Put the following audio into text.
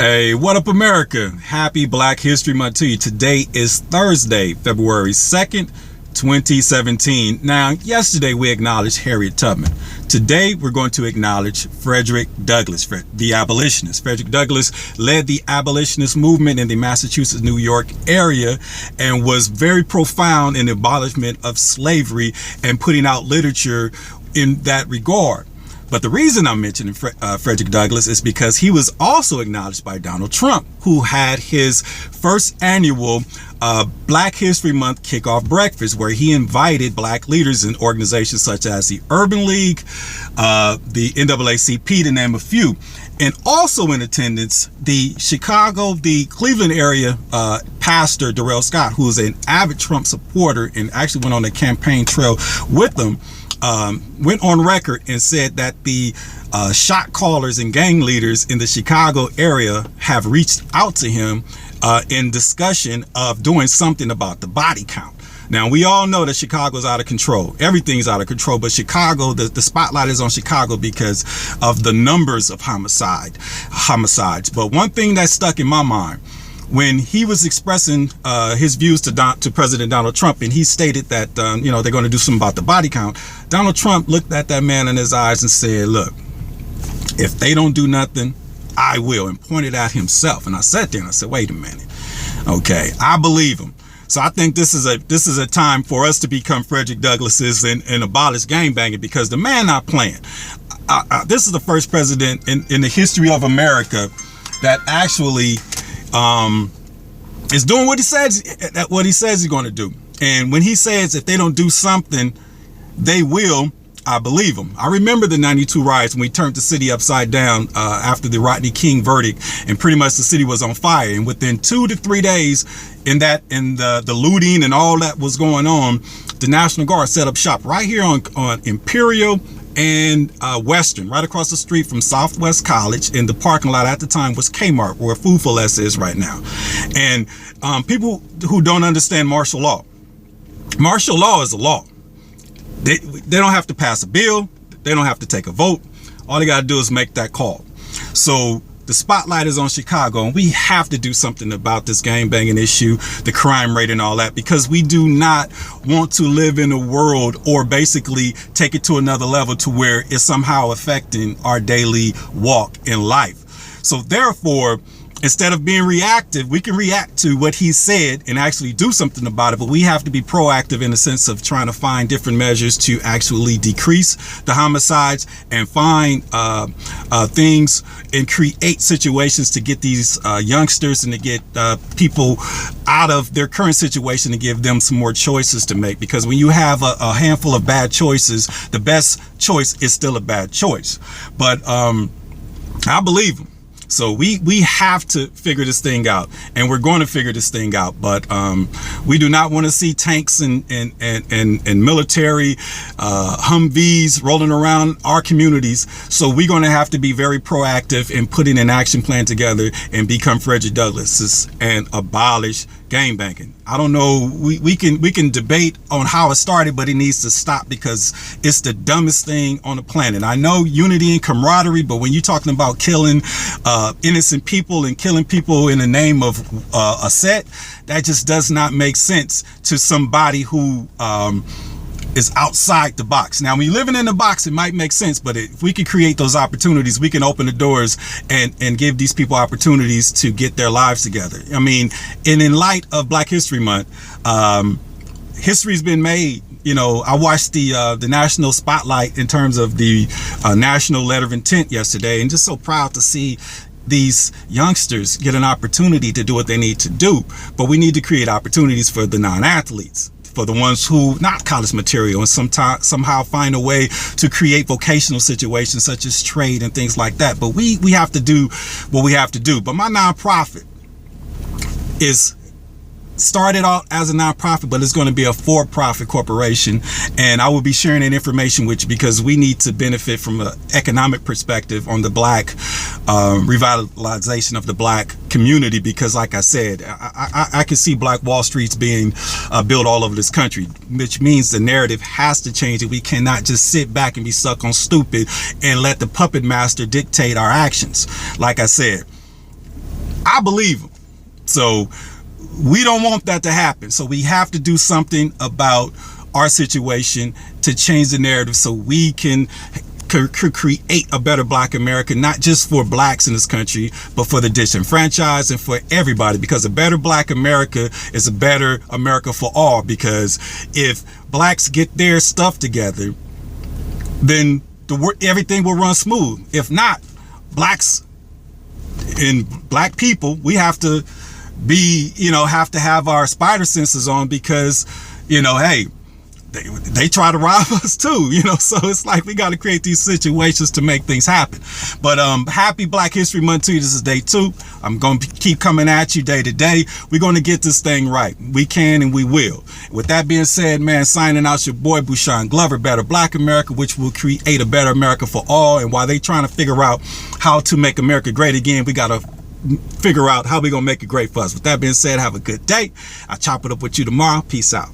Hey, what up, America? Happy Black History Month to you. Today is Thursday, February 2nd, 2017. Now, yesterday we acknowledged Harriet Tubman. Today we're going to acknowledge Frederick Douglass, the abolitionist. Frederick Douglass led the abolitionist movement in the Massachusetts, New York area and was very profound in the abolishment of slavery and putting out literature in that regard. But the reason I'm mentioning Frederick Douglass is because he was also acknowledged by Donald Trump, who had his first annual Black History Month kickoff breakfast, where he invited black leaders in organizations such as the Urban League, the NAACP, to name a few. And also in attendance, the Cleveland area pastor, Darrell, who is an avid Trump supporter and actually went on the campaign trail with them, went on record and said that the shot callers and gang leaders in the Chicago area have reached out to him in discussion of doing something about the body count. Now, we all know that Chicago's out of control. Everything's out of control, but Chicago, the spotlight is on Chicago because of the numbers of homicides. But one thing that stuck in my mind, when he was expressing his views to President Donald Trump, and he stated that they're going to do something about the body count, Donald Trump looked at that man in his eyes and said, "Look, if they don't do nothing, I will," and pointed at himself. And I sat there and I said, "Wait a minute, okay, I believe him." So I think this is a time for us to become Frederick Douglasses and abolish gangbanging, because the man not playing. This is the first president in the history of America that actually is doing what he says he's going to do. And when he says if they don't do something, they will, I believe him. I remember the 92 riots when we turned the city upside down after the Rodney King verdict, and pretty much the city was on fire. And within 2 to 3 days in the looting and all that was going on, the National Guard set up shop right here on Imperial and Western, right across the street from Southwest College. In the parking lot at the time was Kmart, where Food for Less is right now. And people who don't understand martial law is a law. They don't have to pass a bill. They don't have to take a vote. All they got to do is make that call. So the spotlight is on Chicago, and we have to do something about this gangbanging issue, the crime rate and all that, because we do not want to live in a world, or basically take it to another level to where it's somehow affecting our daily walk in life. So therefore, instead of being reactive, we can react to what he said and actually do something about it. But we have to be proactive in the sense of trying to find different measures to actually decrease the homicides and find things and create situations to get these youngsters and to get people out of their current situation and give them some more choices to make. Because when you have a handful of bad choices, the best choice is still a bad choice. But I believe him. So we have to figure this thing out, and we're going to figure this thing out. But we do not want to see tanks and military Humvees rolling around our communities. So we're going to have to be very proactive in putting an action plan together and become Frederick Douglass and abolish gangbanging. I don't know. We can debate on how it started, but it needs to stop, because it's the dumbest thing on the planet. I know unity and camaraderie, but when you're talking about killing innocent people and killing people in the name of a set, that just does not make sense to somebody who is outside the box. Now, when you're living in the box, it might make sense, but if we can create those opportunities, we can open the doors and give these people opportunities to get their lives together. I mean, and in light of Black History Month, history's been made. You know, I watched the national spotlight in terms of the national letter of intent yesterday, and just so proud to see these youngsters get an opportunity to do what they need to do. But we need to create opportunities for the non-athletes, for the ones who not college material, and somehow find a way to create vocational situations such as trade and things like that. But we have to do what we have to do. But my nonprofit is started out as a nonprofit, but it's going to be a for-profit corporation, and I will be sharing that information with you, because we need to benefit from an economic perspective on the black revitalization of the black community. Because like I said, I can see Black Wall Streets being built all over this country, which means the narrative has to change, and we cannot just sit back and be stuck on stupid and let the puppet master dictate our actions. Like I said, I believe them. So we don't want that to happen. So we have to do something about our situation to change the narrative so we can create a better Black America, not just for Blacks in this country, but for the disenfranchised and for everybody, because a better Black America is a better America for all. Because if Blacks get their stuff together, then everything will run smooth. If not, Blacks and Black people, we have to be, have to have our spider senses on, because, hey, they try to rob us too, so it's like we got to create these situations to make things happen. But happy Black History Month to you. This is day 2. I'm going to keep coming at you day to day. We're going to get this thing right. We can and we will. With that being said, man, signing out, your boy Bushan Glover, Better Black America, which will create a better America for all. And while they trying to figure out how to make America great again, we got to figure out how we going to make it great for us. With that being said, have a good day. I'll chop it up with you tomorrow. Peace out.